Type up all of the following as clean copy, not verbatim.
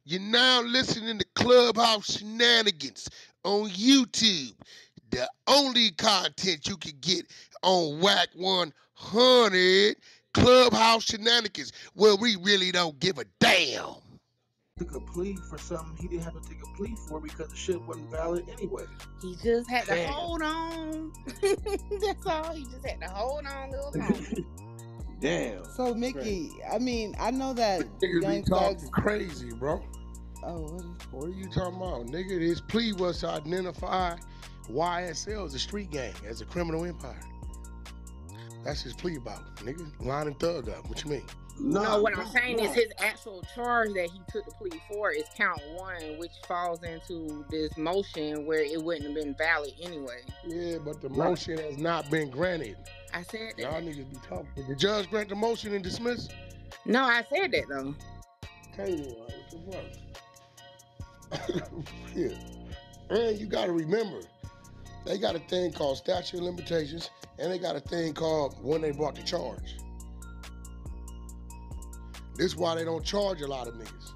You're now listening to Clubhouse Shenanigans on YouTube. The only content you can get on wack100 Clubhouse Shenanigans, where we really don't give a damn. Took a plea for something he didn't have to take a plea for because the shit wasn't valid anyway. He just had to hold on. That's all. He just had to hold on a little longer. Damn. So Mickey, I mean, I know that Niggas Young be talking Thug's. crazy, bro. Oh, What are you talking about? Nigga, his plea was to identify YSL as a street gang, as a criminal empire. That's his plea about, nigga. Lining Thugg up. What you mean? No, what I'm saying is his actual charge that he took the plea for is count 1, which falls into this motion where it wouldn't have been valid anyway. Yeah, but the motion has not been granted. I said that. Y'all niggas be talking. Did the judge grant the motion and dismiss? No, I said that though. Okay, then, what the fuck? Yeah. And you gotta remember, they got a thing called statute of limitations, and they got a thing called when they brought the charge. This is why they don't charge a lot of niggas.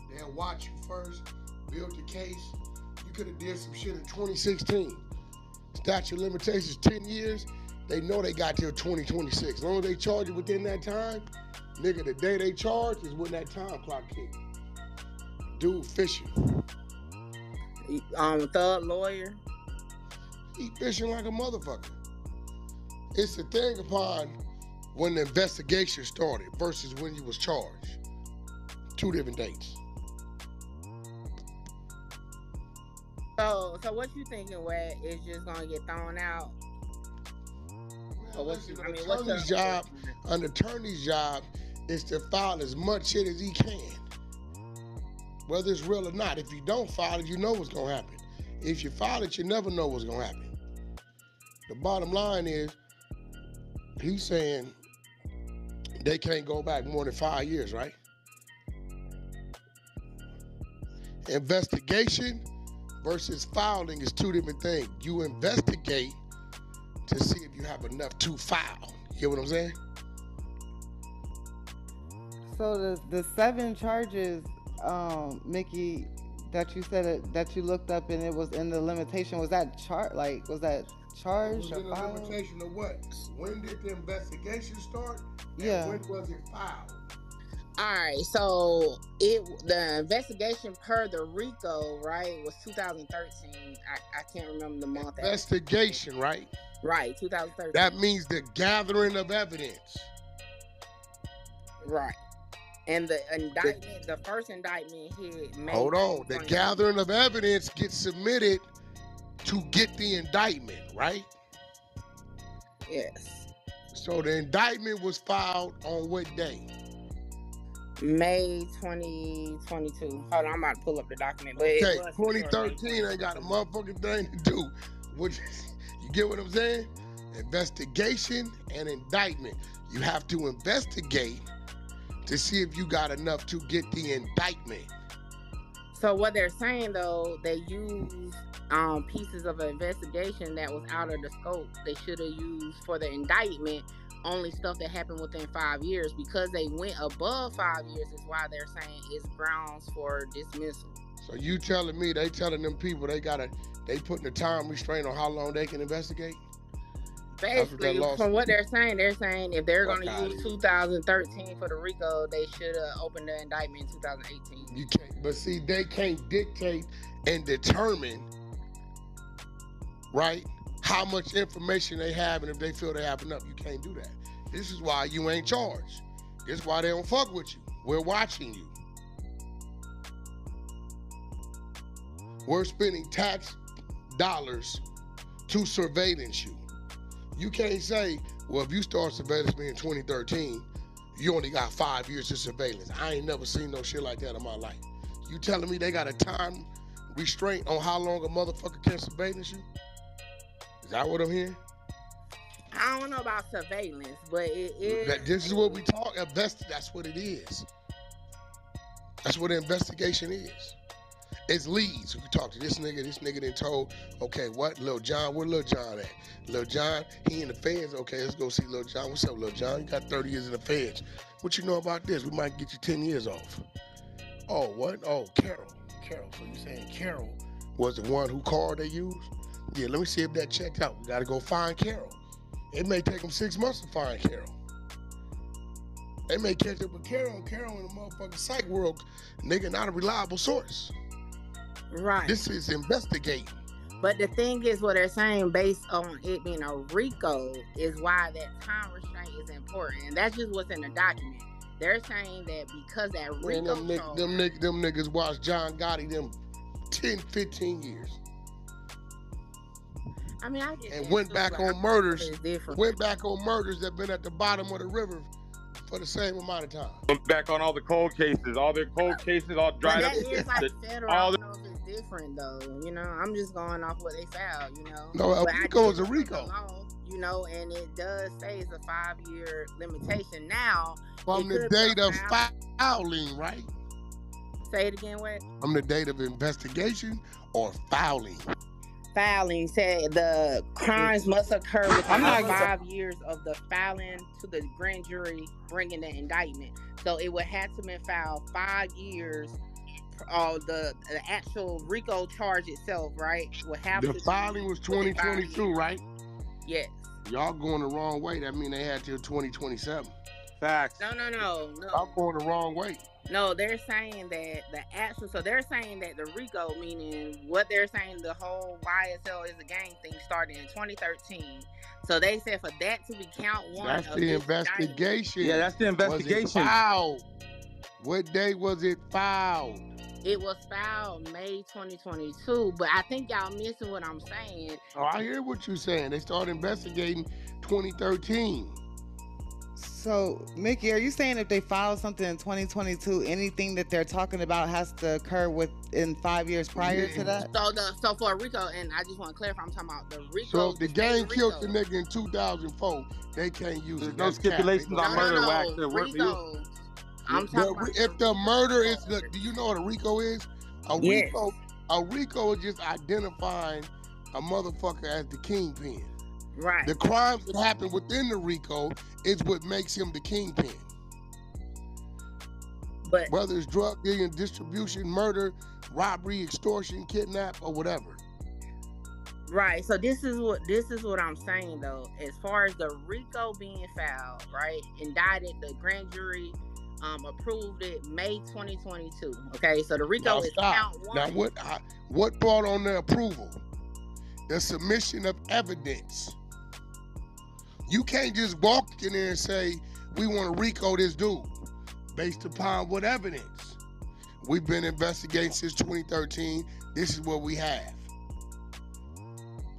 They'll watch you first, build the case. You could have did some shit in 2016. Statute of limitations, 10 years. They know they got till 2026. As long as they charge you within that time, nigga, the day they charge is when that time clock kick. Dude fishing. Thug lawyer. He fishing like a motherfucker. It's the thing upon when the investigation started versus when you was charged. 2 different dates. So what you thinking, Wack, is just gonna get thrown out? Or what you, I mean, what's Attorney's job? An attorney's job is to file as much shit as he can, whether it's real or not. If you don't file it, you know what's gonna happen. If you file it, you never know what's gonna happen. The bottom line is, he's saying they can't go back more than 5 years, right? Investigation versus filing is 2 different things. You investigate to see if you have enough to file. You get what I'm saying? So the 7 charges, Mickey, that you said that you looked up and it was in the limitation. Was that charged Was or it a filed? limitation of what? When did the investigation start? And Yeah. when was it filed? All right, so the investigation per the RICO, right, was 2013. I can't remember the month. Investigation, right? Right, 2013. That means the gathering of evidence. Right. And the indictment, the first indictment hit May. Hold on. The 2020. gathering of evidence gets submitted to get the indictment, right? Yes. So the indictment was filed on what day? May 2022. Hold on, I'm about to pull up the document. But Okay, it was 2013 ain't got a motherfucking thing to do with, you get what I'm saying? Investigation and indictment. You have to investigate to see if you got enough to get the indictment. So what they're saying though, they used pieces of an investigation that was out of the scope. They should have used for the indictment only stuff that happened within 5 years. Because they went above 5 years is why they're saying it's grounds for dismissal. So you telling me they telling them people they putting a time restraint on how long they can investigate? Basically, from what they're saying if they're going to Fuck use outta here. 2013 for the RICO, they should have opened the indictment in 2018. You can't, but see, they can't dictate and determine, right, how much information they have, and if they feel they have enough. You can't do that. This is why you ain't charged. This is why they don't fuck with you. We're watching you. We're spending tax dollars to surveillance you. You can't say, well, if you start surveillance me in 2013, you only got 5 years of surveillance. I ain't never seen no shit like that in my life. You telling me they got a time restraint on how long a motherfucker can surveillance you? Is that what I'm hearing? I don't know about surveillance, but it is. This is what we talk. That's what it is. That's what an investigation is. It's leads. We talk to this nigga then told, okay, what? Lil John, where Lil John at? Lil John, he in the feds. Okay, let's go see Lil John. What's up, Lil John? You got 30 years in the feds. What you know about this? We might get you 10 years off. Oh, what? Oh, Carol. Carol. So you saying Carol was the one who called they used? Yeah, let me see if that checked out. We gotta go find Carol. It may take them 6 months to find Carol. They may catch up with Carol. Carol in the motherfucking psych world, nigga, not a reliable source. Right. This is investigating. But the thing is, what they're saying, based on it being a RICO, is why that time restraint is important. And that's just what's in the document. They're saying that because that RICO them niggas watched John Gotti them 10, 15 years. I mean, I get and that went too, back but on I murders. think it's different. Went back on murders that been at the bottom of the river for the same amount of time. Went back on all the cold cases, all their cold cases, all dried up. But that is like federal. I don't know if it's different though. You know, I'm just going off what they found. You know, no, a RICO is a RICO. You know, and it does say it's a 5-year limitation. Now, from the date of filing, right? Say it again, what? From the date of investigation or filing? Filing said the crimes must occur within 5 years of the filing to the grand jury bringing the indictment. So it would have to be filed 5 years. The actual RICO charge itself, right? Would have the filing was 2022, right? Yes. Y'all going the wrong way. That mean they had till 2027. Facts. No. Y'all going the wrong way. No, they're saying that they're saying that the RICO, meaning what they're saying, the whole YSL is a gang thing started in 2013. So they said for that to be count one. That's the investigation. Yeah, that's the investigation. Was it filed? What day was it filed? It was filed May 2022, but I think y'all missing what I'm saying. Oh, I hear what you're saying. They started investigating 2013. So, Mickey, are you saying if they file something in 2022, anything that they're talking about has to occur within 5 years prior to that? So for RICO, and I just want to clarify, I'm talking about the RICO. So if the gang killed the nigga in 2004, they can't use it. No stipulations on murder, wax. RICO. I'm talking about if the murder is do you know what a RICO is? A RICO is just identifying a motherfucker as the kingpin. Right. The crimes that happen within the RICO is what makes him the kingpin. But whether it's drug dealing, distribution, murder, robbery, extortion, kidnap, or whatever. Right. So this is what I'm saying though. As far as the RICO being filed, right, indicted, the grand jury approved it May 2022. Okay, so the RICO is count one. Now what brought on the approval? The submission of evidence. You can't just walk in there and say, we want to RICO this dude based upon what evidence? We've been investigating since 2013. This is what we have.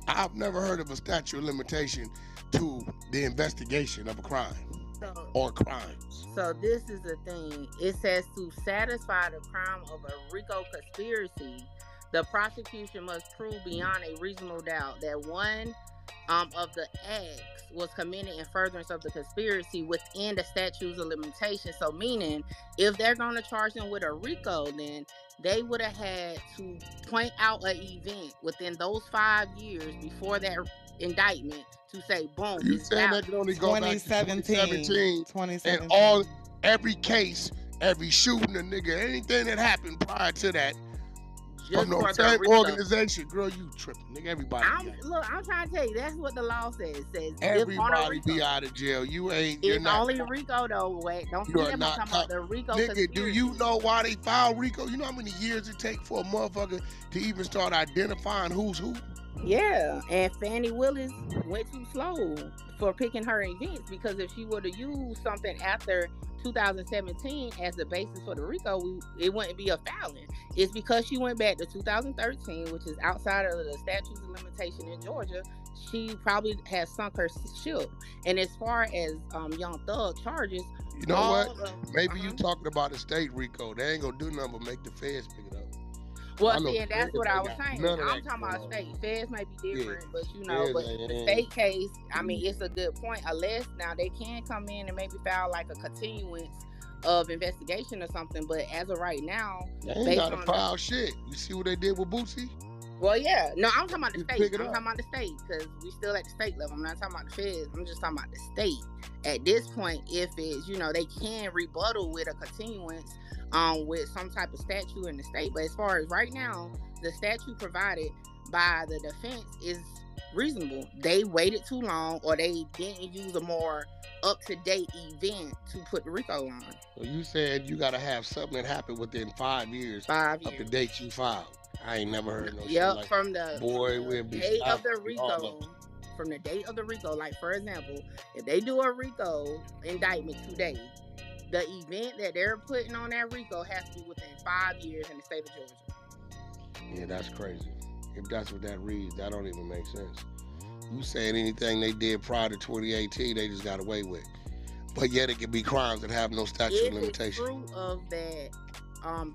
I've never heard of a statute of limitation to the investigation of a crime or crimes. So this is the thing. It says to satisfy the crime of a RICO conspiracy, the prosecution must prove beyond a reasonable doubt that one of the acts was committed in furtherance of the conspiracy within the statutes of limitation. So meaning, if they're going to charge them with a RICO, then they would have had to point out an event within those 5 years before that indictment to say, boom, you saying that could only go back to 2017 and every case, every shooting a nigga, anything that happened prior to that, from the same organization, girl, you tripping, nigga. Everybody. I'm trying to tell you, that's what the law says. It says everybody be out of jail. You're not only RICO though. Wait, don't forget about talking about the RICO. Nigga, conspiracy. do you know why they file RICO? You know how many years it take for a motherfucker to even start identifying who's who? Yeah, and Fannie Willis went too slow for picking her events, because if she would have used something after 2017 as the basis for the RICO, it wouldn't be a filing. It's because she went back to 2013, which is outside of the statutes of limitation in Georgia. She probably has sunk her ship. And as far as Young Thug charges, you know what? Maybe you talking about a state RICO. They ain't gonna do nothing but make the feds pick it up. Well, see, and that's what I was saying. I'm talking about state. Feds may be different, but you know, but the state case, I mean, it's a good point. Unless now they can come in and maybe file like a continuance of investigation or something. But as of right now, they ain't gotta file shit. You see what they did with Boosie? Well, yeah. No, I'm talking about the state. I'm talking about the state because we still at the state level. I'm not talking about the feds. I'm just talking about the state. At this point, if it's, you know, they can rebuttal with a continuance with some type of statute in the state. But as far as right now, the statute provided by the defense is reasonable. They waited too long, or they didn't use a more up-to-date event to put the RICO on. So you said you gotta have something that happened within 5 years. 5 of the years. date you filed. I ain't never heard no shit Yep, like from the we'll be date of stopped the and all of RICO. From the date of the RICO, like for example, if they do a RICO indictment today, the event that they're putting on that RICO has to be within 5 years in the state of Georgia. Yeah, that's crazy. If that's what that reads, that don't even make sense. You saying anything they did prior to 2018, they just got away with. But yet it can be crimes that have no statute of limitation. It is fruit of that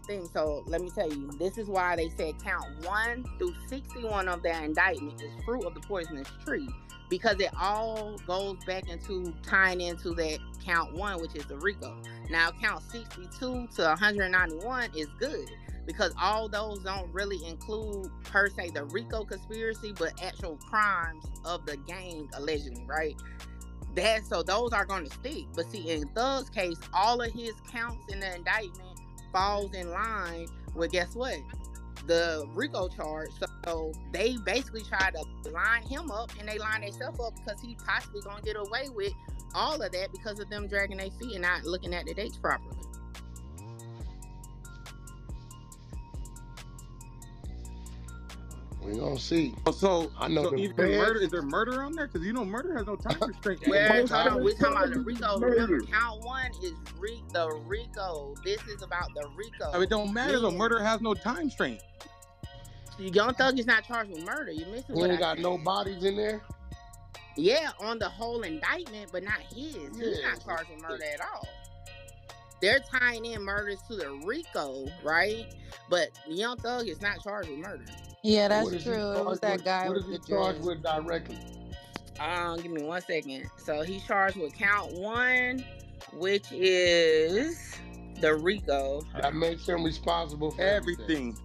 thing. So let me tell you, this is why they said count 1 through 61 of that indictment is fruit of the poisonous tree, because it all goes back into tying into that count 1, which is the RICO. Now count 62 to 191 is good, because all those don't really include per se the RICO conspiracy, but actual crimes of the gang allegedly, right? So those are going to stick. But see, in Thugg's case, all of his counts in the indictment falls in line with, guess what? The RICO charge. So they basically try to line him up, and they line themselves up because he possibly going to get away with all of that because of them dragging their feet and not looking at the dates properly. We gonna see. So I know so the even feds- murder, is there murder on there? Because murder has no time restraint. Well, Most hold of on, it we're talking about the is RICO. murder. Remember, count 1 is the RICO. This is about the RICO. I mean, it don't matter though. Yeah. Murder has no time restraint. Young Thug is not charged with murder. You're missing We what ain't I got said. no bodies in there. Yeah, on the whole indictment, but not his. He's Yeah. not charged with murder at all. They're tying in murders to the RICO, right? But Young Thug is not charged with murder. Yeah, What that's is he true. It was charged that with? guy What with is the he charged dreads. with directly? Give me 1 second. So he's charged with count 1, which is the RICO. That makes him responsible for Everything.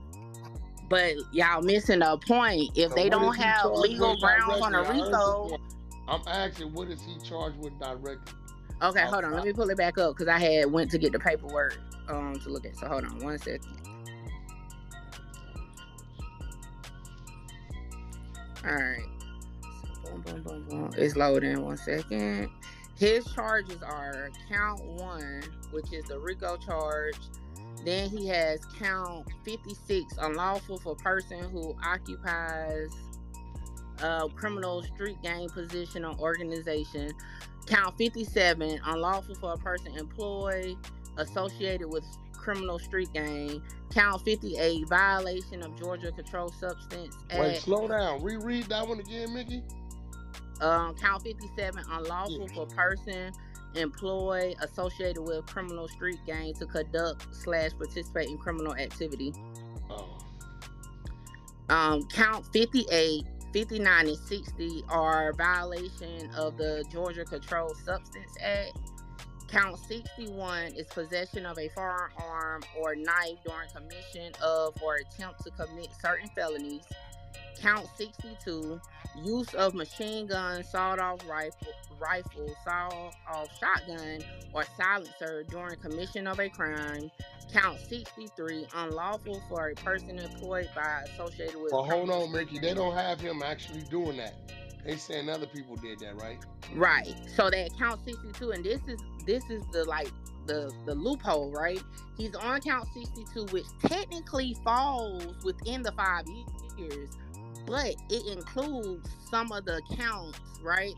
But y'all missing the point. If So they what don't is he have charged legal with grounds on a directly? I heard RICO. the point. I'm asking, what is he charged with directly? Okay, hold on. Let me pull it back up because I had went to get the paperwork to look at. So hold on 1 second. All right. Boom, boom, boom, boom. It's loading. 1 second. His charges are count 1, which is the RICO charge. Then he has count 56, unlawful for person who occupies criminal street gang position or organization. Count 57, unlawful for a person employed, associated with criminal street gang. Count 58, violation of Georgia Controlled Substance Act. Wait, slow down. Reread that one again, Mickey. Count 57, unlawful for person employed, associated with criminal street gang to conduct/participate in criminal activity. Oh. Count 58, 59, and 60 are violation of the Georgia Controlled Substance Act. Count 61 is possession of a firearm or knife during commission of or attempt to commit certain felonies. Count 62, use of machine gun, sawed-off rifle, sawed-off shotgun, or silencer during commission of a crime. Count 63, unlawful for a person employed by associated with. Well, hold on, Mickey. They don't have him actually doing that. They saying other people did that, right? Right. So that count 62, and this is the loophole, right? He's on count 62, which technically falls within the 5 years, but it includes some of the counts, right?